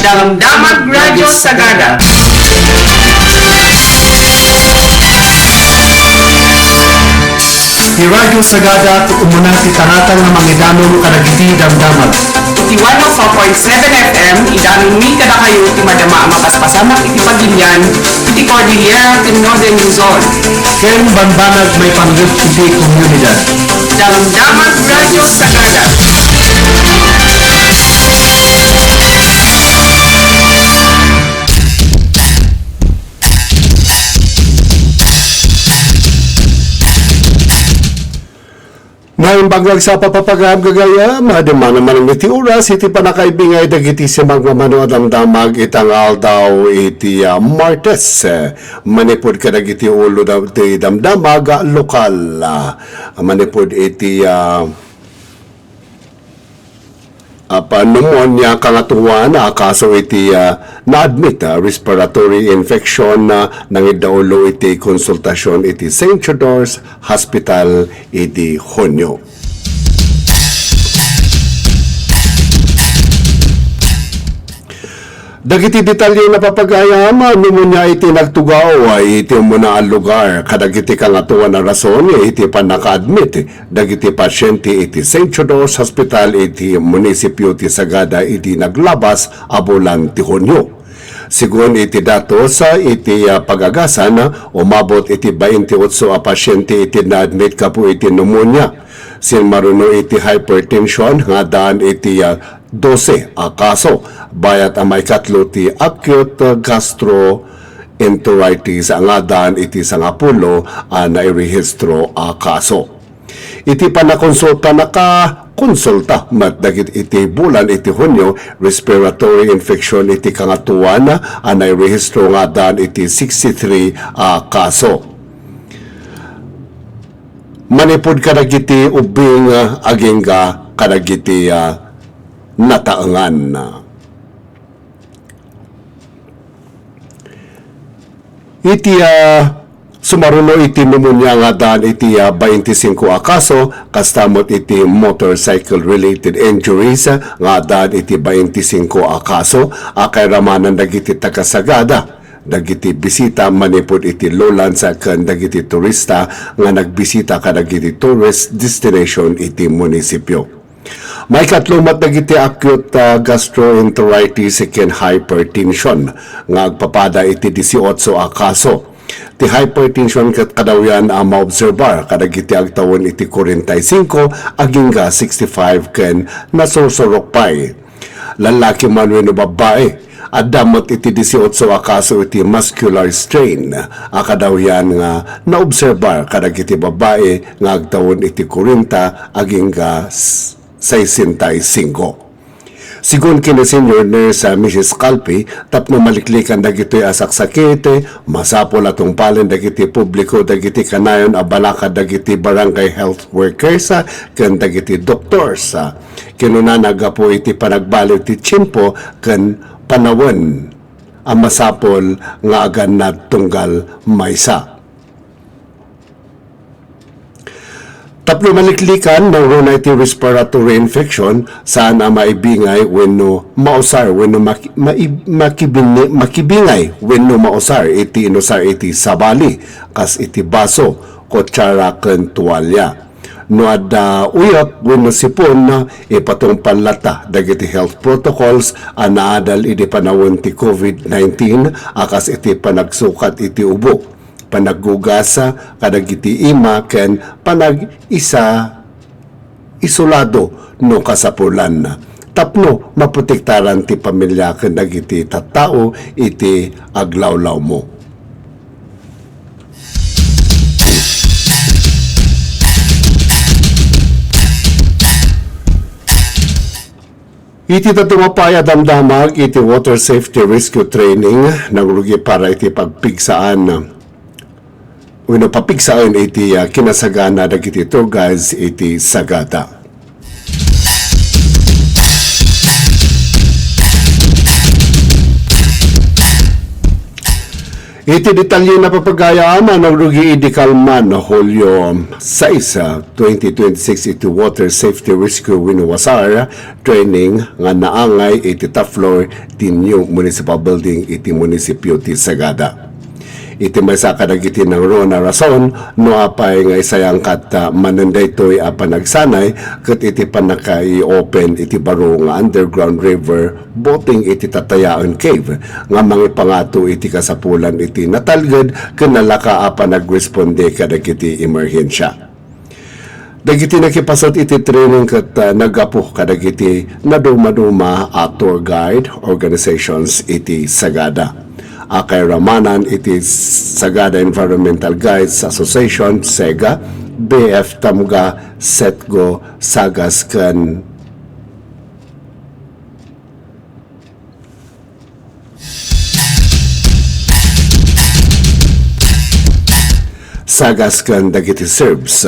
Damdamag Radyo Sagada. Di Radyo Sagada umunang titangatang ng mga idanon kadagiti damdamag. Iti 104.7 FM, idanon mi kada kayo ti madama mapaspasamak iti pagilian, iti Cordillera ti Northern Luzon. Ken banbanag may panggap iti komunidad. Damdamag Radyo Sagada. Ngayon baglag sa papapagam gagaya, madama naman ang iti oras, iti panakaibingay dagiti si magmamano damdamag itang aldaw iti Martes. Manipod ka dagiti ulo iti damdamag lokal. Manipod iti pneumonia kangatuan kaso iti na-admit respiratory infection nang idaulo iti konsultasyon iti St. Theodore's Hospital iti Hunyo. Dagiti detalye na papagayam, pneumonia iti nagtugaw ay iti muna ang lugar. Kadagiti kangatuan na rason, iti panaka-admit. Dagiti pasyente iti St. Theodore's Hospital iti munisipyo ti Sagada iti naglabas abulan ti Hunyo. Sigun iti datos iti pagagasan, umabot iti 28 a pasyente iti na-admit kapo iti pneumonia. Sinmaruno iti hypertension, nga daan iti 12 kaso. Bayat ang may katlo ti acute gastroenteritis ang adaan iti sangapulo nairehistro kaso. Iti panakonsulta nakakonsulta matdagit iti bulan iti Hunyo respiratory infection iti kangatuan nairehistro nga daan iti 63 kaso. Manipod kadagiti ubing agingga kadagiti nataangan iti sumaruno iti pneumonia nga daan iti 25 kaso kastamot iti motorcycle related injuries nga daan iti 25 kaso akay ramanan dagiti takasagada dagiti bisita manipod iti lowlands ken dagiti turista nga nagbisita kadagiti tourist destination iti munisipyo. May katlumat dagiti acute gastroenteritis ken hypertension nga agpapada iti 18 kaso. Ti hypertension ket kadawyan maobserbar kadagiti agtawon iti 45 agingga 65 ken nasusurok pay. Lalaki man wenno babae adamot iti 18 kaso iti muscular strain akadawyan nga naobserbar kadagiti babae nga agtawon iti 40 agingga 65. Sigun kini senior nurse Mrs. Calpi, tapno maliklikan dagitoy asaksakete, masapol atong palen dagiti publiko dagiti kanayon abalaka dagiti barangay health workers ken dagiti doctors. Kinunanaga po iti panagbaliw ti tiyempo ken panawon ang masapol nga agan na tunggal maysa. Tapno maliklikan ng rhinitis respiratory infection saan maibingay wenno mausar wenno makibingay wenno mausar iti inusar iti sabali kas iti baso kutsara ken tuwalya. No adda uyap wenno sipon ipatong panlata dagiti health protocols anaadal iti panawon ti COVID-19 akas iti panagsukat iti ubo. Panaggugasa kadagiti ima ken panag-isa isolado no kasapulan na. Tapno maprotektaran ti pamilya ken dagiti tattao iti aglawlaw mo. Iti tatumapaya damdamag iti water safety rescue training nagrugi para iti pagpigsaan wenno papigsaan iti kinasagana dagiti tour guides iti Sagada. Iti detalye na papagayaan ng Rugi Idikalman na Hulyo 6, 2026 iti Water Safety Rescue Winawasar training nga naangay iti top floor ti New Municipal Building iti munisipyo ti Sagada. Iti may sa kadagiti ng Rona rason no apay nga isayang kat mananday to'y panagsanay kat iti panaka i-open iti baro nga underground river boating iti Tatayaan Cave nga mga pangato iti kasapulan iti natalged kanalaka nagresponde kadagiti emerhensya. Dagiti nakipasot iti training kat nagapu kadagiti naduma-duma tour guide organizations iti Sagada. Akay ramanan iti Sagada Environmental Guides Association, SEGA, BF Tamga, Setgo, Sagas ken dagiti Serbs.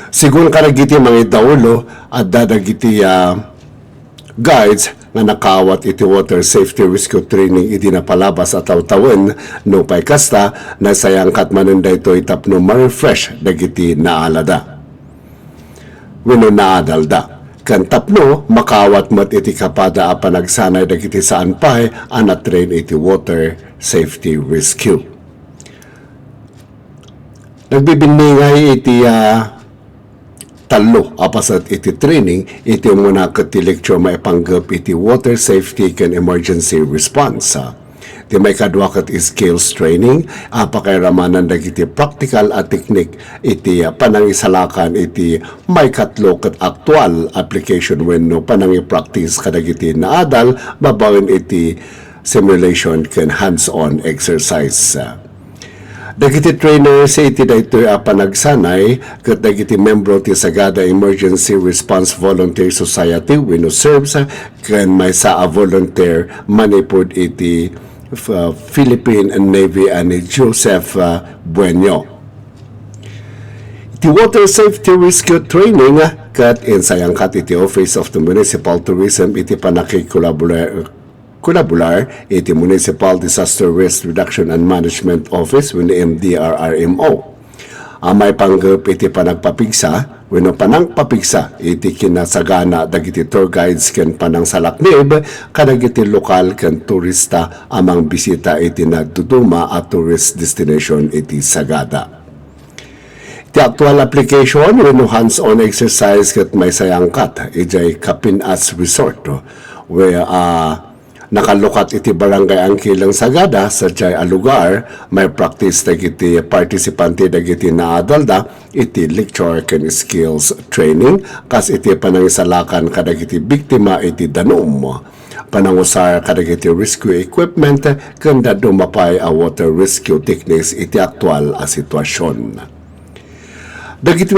Sigun karagiti mga daulo at dadagiti guides nga nakawat iti water safety rescue training iti napalabas at tawtawan no pay kasta na sayang katmananda ito itapno ma-refresh dagiti naalada. Wino naadalda. Kan tapno makawat mat iti kapada panagsanay dagiti saan pay train iti water safety rescue. Nagbibinigay iti talo apasat iti training iti muna iti lecture maipanggap iti water safety and emergency response. Iti may kadwakat skills training apakairamanan dagiti practical at technique iti panangisalakan iti may katlo kat actual application wenno panangi-practice kadagiti naadal babawin iti simulation ken hands-on exercise. Dagiti trainer sa iti daytoy panagsanay ket dagiti membro ti Sagada Emergency Response Volunteer Society wenno SERVS ken may sa volunteer manipod iti Philippine Navy ani Joseph Bueno. Iti Water Safety Rescue Training ket insayang kat iti Office of the Municipal Tourism iti kulabular iti Municipal Disaster Risk Reduction and Management Office wenno MDRRMO. May panggap iti panagpapigsa wenno panangpapigsa iti kinasagana dagiti tour guides ken panangsalaknib kadagiti lokal ken turista amang bisita iti nagduduma at tourist destination iti Sagada. Iti actual application wenno hands-on exercise ket may sayangkat ijay Kapinas Resort where nakalukat iti barangay Angkilang Sagada sa jay a lugar may practice dagiti participante dagiti naadalda iti lecture ken skills training kas iti panangisalakan kadagiti biktima iti danom panangusar kadagiti rescue equipment ken dumapay a water rescue techniques iti aktual a sitwasyon. Dagiti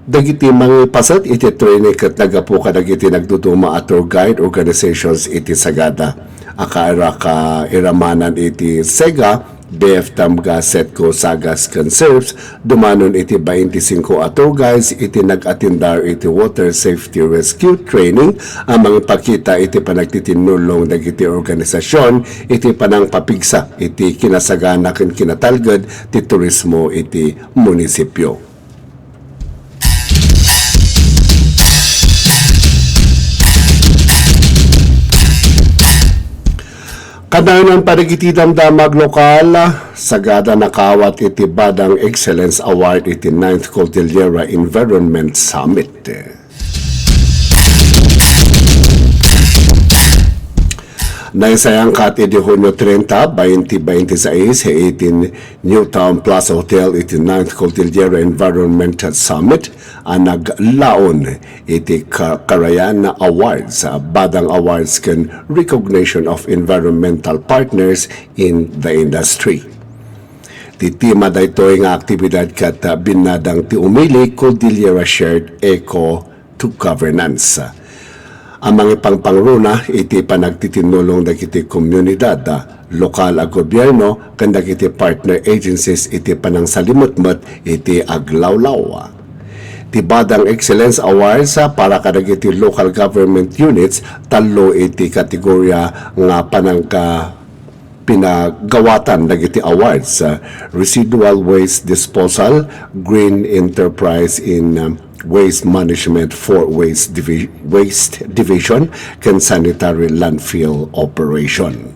dagiti mga pasat iti training ket nagapu kadagiti nagduduma at tour guide organizations iti Sagada. Akaira ka iramanan iti SEGA, BF Tamga, Setco, Sagas ken SERVS dumanon iti 25 at tour guides iti nagatindar iti water safety rescue training ang mga pakita iti panagtitinulong dagiti organisasyon iti panangpapigsa iti kinasagana ken kinatalged ti turismo iti munisipyo. Kadayon parigiti damdamag lokal, Sagada nakawat iti Badang Excellence Award iti 9th Cordillera Environment Summit. Naisayang kat iti Hunyo 30, 2026 iti Newtown Plaza Hotel iti 9th Cordillera Environment Summit ang naglaon iti Karayan Awards, Badang Awards ken Recognition of Environmental Partners in the Industry. Titima daytoy nga aktibidad kat binadang ti umili Cordillera Shared Eco to Governance. Ang mga pangpangruna iti panagtitinulong dagiti komunidad, lokal a gobyerno, kan dagiti partner agencies iti panangsalimutmut iti aglawlaw. Ti Badang Excellence Awards para kadagiti local government units, talo iti kategorya nga pinagawatan dagiti awards sa Residual Waste Disposal, Green Enterprise in Waste Management for Waste Division, ken Sanitary Landfill Operation.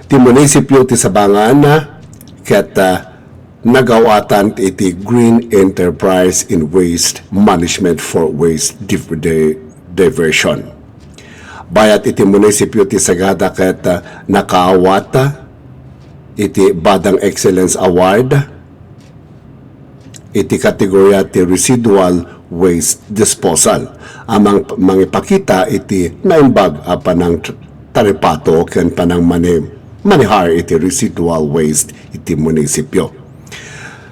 Ti munisipyo ti Sabangan ket nagawatan iti Green Enterprise in Waste Management for Waste Diversion. Bayat iti munisipyo ti Sagada ket nakaawat iti Badang Excellence Award iti kategorya ti Residual Waste Disposal. Amang mangipakita iti naimbag panang taripato ken panang manihar iti residual waste iti munisipyo.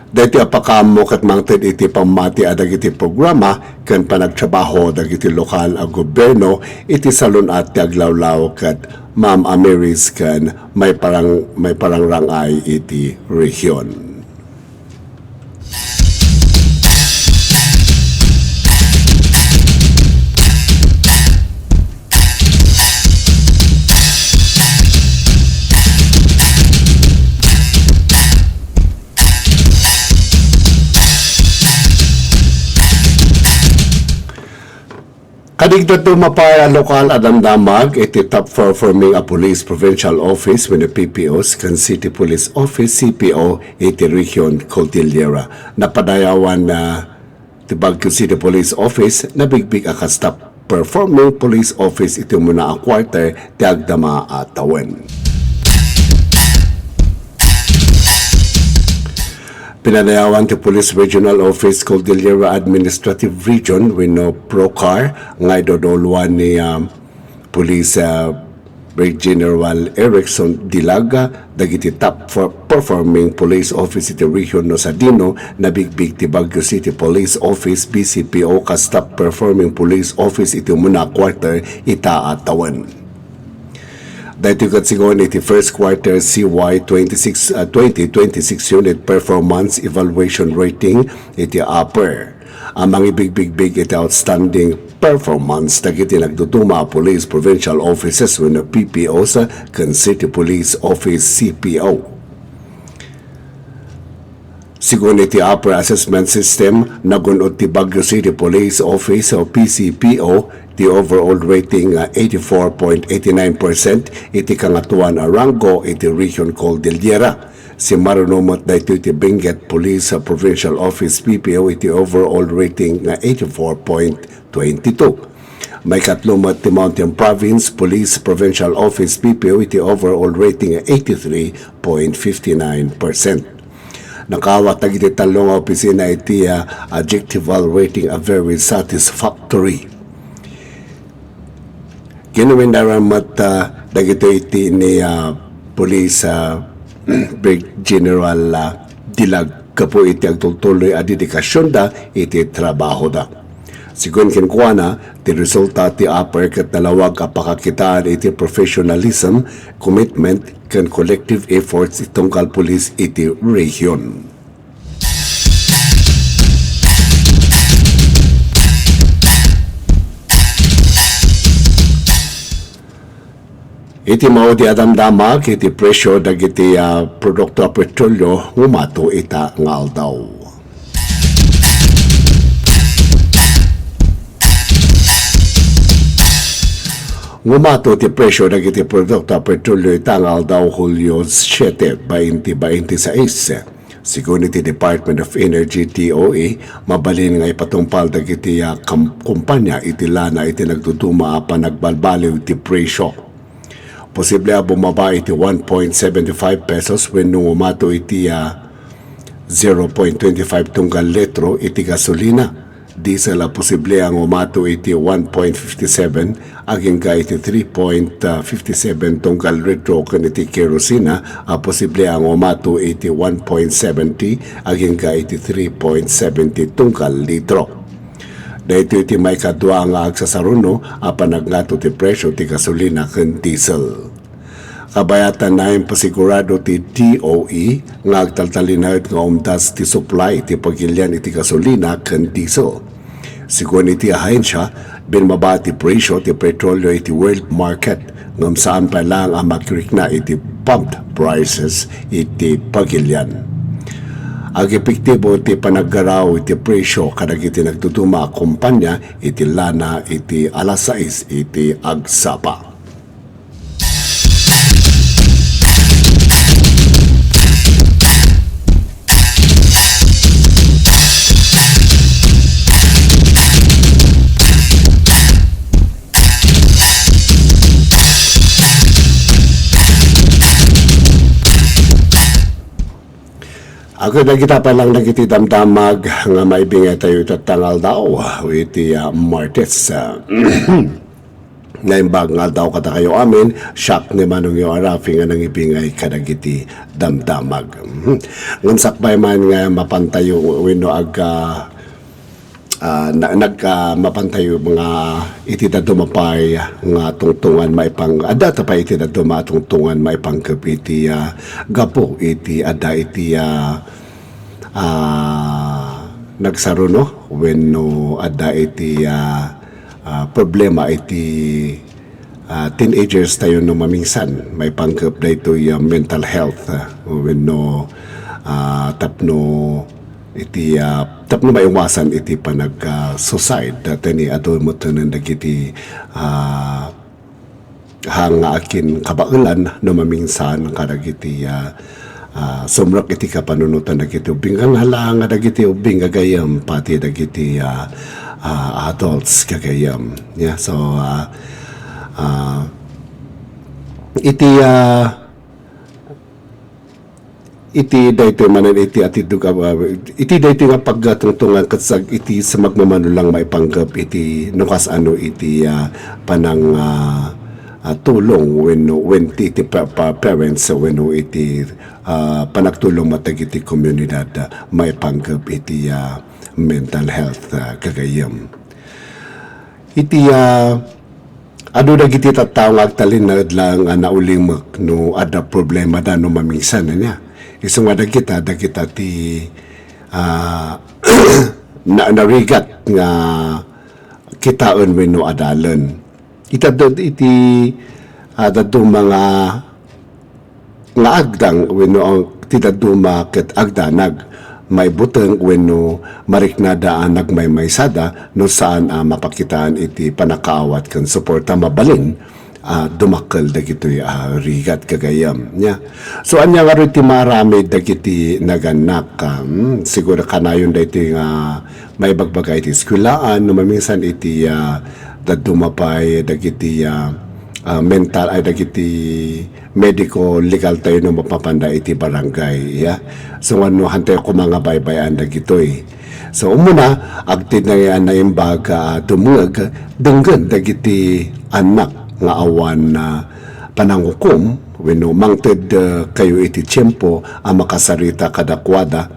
Dahito apakamo kat mangted iti pamati adag iti programa ken panagtrabaho dagiti lokal a gobyerno iti salon at aglawlaw kat Ma'am Ameris ken may parang rangay iti rehiyon. Kadigdo tumapay ang lokal adamdamag iti top performing a police provincial office when the PPOs kan City Police Office CPO iti region Cordillera. Napadayawan na ti Baguio City Police Office na bigbig akas top performing police office iti muna a quarter ti agdama atawen. Pinanayawan ti Police Regional Office Cordillera Administrative Region wenno Procar nga idodoluan ni Police General Erickson Dilaga dagiti top performing police office iti region no Sadino na bigbig ti Baguio City Police Office BCPO kas top performing police office iti muna quarter itaatawan. Dahito katsigon iti first quarter CY 2026 unit performance evaluation rating iti upper. Amang ibig-big iti outstanding performance dagiti nagduduma police provincial offices when PPO sa kan City Police Office CPO. Sigun iti upper assessment system nagunod ti Baguio City Police Office o PCPO the overall rating 84.89% iti kangatuan a rango iti region Cordillera. Si Marunumot dahito iti Benguet Police Provincial Office PPO iti overall rating 84.22. May katlumot ti Mountain Province Police Provincial Office PPO iti overall rating 83.59%. Nakawat iti talong opisina iti adjectival rating a very satisfactory. Ginuwin naramat dagito iti ni Police Brig General Dilag kapo iti agtultuloy a dedikasyon da iti trabaho da. Sigun kinkwana, ti resulta ti upper kat nalawag apakakitaan iti professionalism, commitment, kan collective efforts itong kalpulis iti region. Iti mao di adamdamag iti presyo dagiti produkto a petrolyo humato ita nga aldaw. Ngumato ti presyo dagiti produkto a petrolyo itangal daw Hulyo 7, 2026. Sigun iti Department of Energy DOE, mabalin nga ipatumpal dagiti kumpanya iti lana iti nagtutuma pa nagbalbaliw iti presyo. Posible bumaba iti 1.75 pesos when ngumato iti 0.25 tunggal litro iti gasolina. Diesel posible ang umato iti 1.57 aging ka iti 3.57 tunggal litro kan iti kerosina posible ang umato iti 1.70 aging ka iti 3.70 tunggal litro. Dahito iti may kadwa nga agsasaruno panagnato ti presyo ti gasolina kan diesel. Kabayatan na yung pasigurado ti DOE nga agtaltalinayot nga umdas ti supply ti pagilyan iti gasolina kan diesel. Sigun iti ahensya, binmaba ti presyo ti petrolyo iti world market ngam saan pa lang ang makirik na iti pumped prices iti pagilyan. Ang epektibo iti panaggaraw iti presyo kadag iti nagtutuma a kumpanya iti lana iti alas 6 iti agsapa. Ako na kita pa lang nagiti damdamag nga maibingay tayo tatangal daw iti Martes. Naimbag nga daw kata kayo amin, shock ni manong yung arafi nga nang ibingay kadagiti damdamag. Ngamsakbay man nga mapantayo wino mapantayo mga iti na dumapay nga tungtungan maipang adata pa iti na dumatungtungan maipangkap iti gapo iti ada iti nagsaruno wenno ada iti problema iti teenagers tayo no mamingsan may pangkap na ito mental health wenno tapno iti tapno maiwasan iti panag-suicide tani ato mo tanan dagiti hanga akin kabailan no mamingsan kadag iti sumrak iti kapanunutan dagiti ubing ang halanga dagiti ubing gagayam pati dagiti adults gagayam so iti daytoy manan iti atidug iti daytoy nga paggatungtungan katsag iti sa magmamanulang maipanggap iti nukas ano iti panang tulong when iti parents wenno iti panagtulong matag iti komunidad maipanggap iti mental health kagayam iti ano dagiti tattao nga agtalin na lang nauling no ada problema da no mamingsan niya isang dagita ti narigat nga kitaon wenno adalan itadod iti dadto mga nga agdang wenno ang tidaduma ket agdanag may buteng wenno mariknadaan nagmaymaysada no saan mapakitaan iti panakaawat ken suporta mabalin dumakkel dagitoy rigat kagayam nya so anya nga iti marami dagiti naganak siguro kanayon daytoy nga may bagbagay iti eskwelahan no maminsan iti dadumapay dagiti mental ay dagiti medico legal tayo no mapapanda iti barangay so ano hantay ko mga baybayan dagitoy so umuna agtid na yan na imbag dumug denggan dagiti anak nga awan na panangukom wenno mangted kayo iti tiyempo ang makasarita kadakwada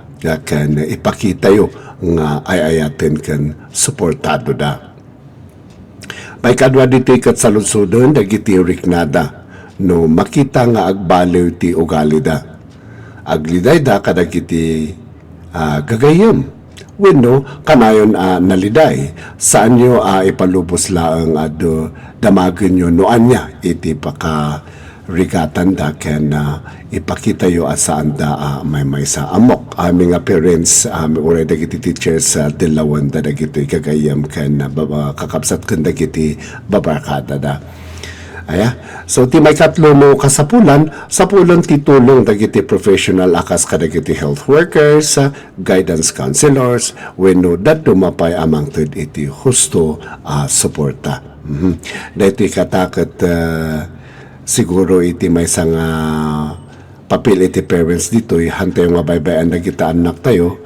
kan ipakita yo nga ayayaten kan suportado da may kadwa dito kat saludsudon dagiti riknada no makita nga agbaliw ti ugali da agliday da kadagiti gagayam wenno kanayon naliday saan nyo ipalubos laang damagan nyo noan niya iti paka rigatan da ken ipakita yo asaan da may sa amok aming parents ure dagiti teachers dilawan da dagiti kagayam ken kakapsat ken dagiti babarkada da so ti may katlo mo kasapulan sapulan ti tulong dagiti professional akas kadagiti health workers guidance counselors wenno dadto mapay amang ted iti husto suporta daytoy kataket siguro iti may sang papel iti parents ditoy hantay nga baybayan dagiti anak tayo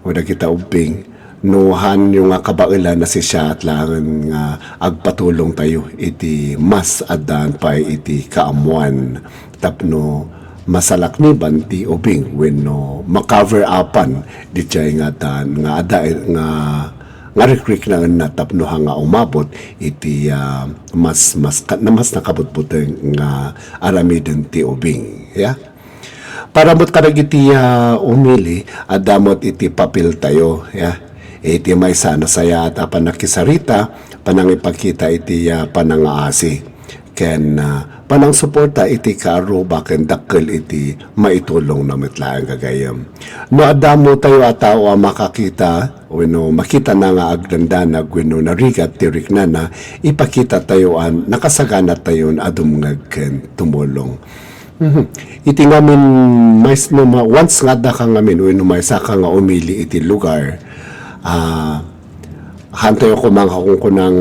o dagiti ubing nuhan yung kabailan na si siya at langan nga agpatulong tayo iti mas adan pa iti kaamuan tapno masalakniban ti ubing wenno makover upan di chay nga dan nga ada nga rekrik na tapno nga umabot iti mas nakabutbuteng nga aramiden ti ubing paramot kadagiti umili adamot iti papel tayo iti may sana saya at apan nakisarita panang ipakita iti panangaasi ken panang suporta iti karo baken dakkel iti maitulong na metlaang gagayam. No adamo tayo atao makakita wenno makita na nga agdandanag wenno narigat ti riknana ipakita tayo nakasagana tayo adumngeg ken tumulong. Iti ngamin mais no once nga da ka ngamin wenno may saka nga umili iti lugar hantayo ko mga kunang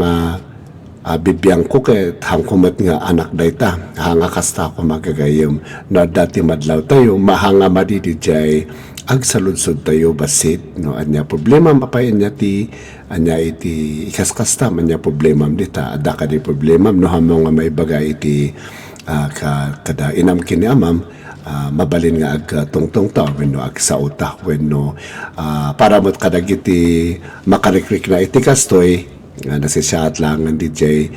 bibiyang ko ket hangkumat nga anak dayta hanga kasta ko magagayam na dati madlaw tayo mahanga madidijay agsaludsod tayo basit no anya problema mapayan niya ti anya iti ikaskasta anya problema dita adda ka di problema no hamong nga maibagay iti kada inam kini amam mabalin nga ag tungtong ta wenno ag sauta wenno para mo't kadagiti makarikrik na iti kastoy nga nasisyaat lang ang DJ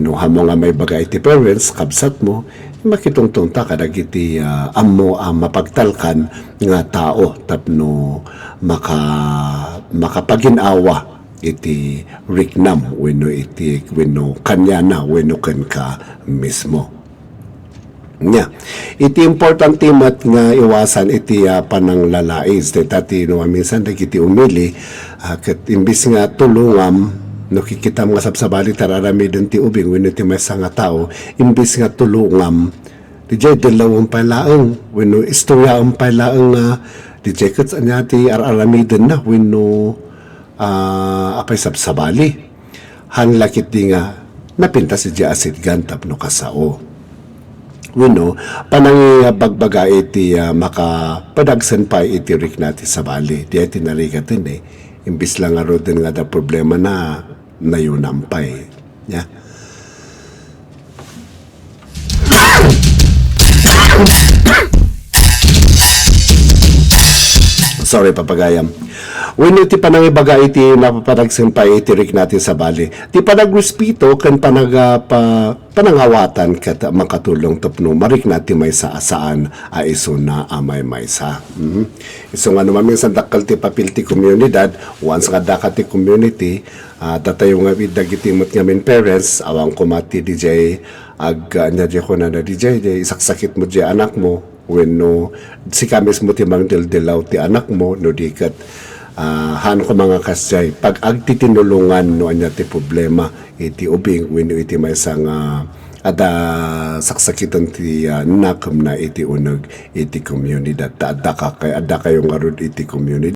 hamo nga may bagay iti parents kabsat mo makitungtong ta kadagiti ammo mapagtalkan nga tao tapno makapaginawa iti riknam wenno kanya na wenno ken ka mismo. Nya iti important timat nga iwasan iti panang lalais dati no minsan dagiti umili ket imbis nga tulungam no kikita mga sabsabali tararami dun ti ubing wenno ti maysa nga tao imbis nga tulungam dijay dalawang palaeng wenno istorya ang palaeng nga dijay ket anya ti ararami dun na wenno apay sabsabali hanlakit di nga napinta si asid gantap no kasao wenno panang bagbaga iti makapadagsan pa iti rik nati sa bali di iti narikatin imbis lang aro din nga da problema na nayunampay nya sorry papagayam wenno ti panangibaga iti napapadagsan pa iti rik natin sa bali ti panagrespeto ken panangawatan ket makatulong tapno marik natin may saasaan iso na amay maysa iso nga naman minsan dakkel ti papil ti komunidad once nga daka ti community datayo nga dagiti met ngamin parents awang kumati DJ ag anya ko na DJ isaksakit mo di anak mo wenno si kamis mo ti mangdildilaw ti anak mo no dikat han ko mga kasjay pag agtitinulungan no anya ti problema iti ubing wenno iti maysa nga ada saksakitan ti nakam na iti uneg iti komunidad adda kayo nga rod iti komunidad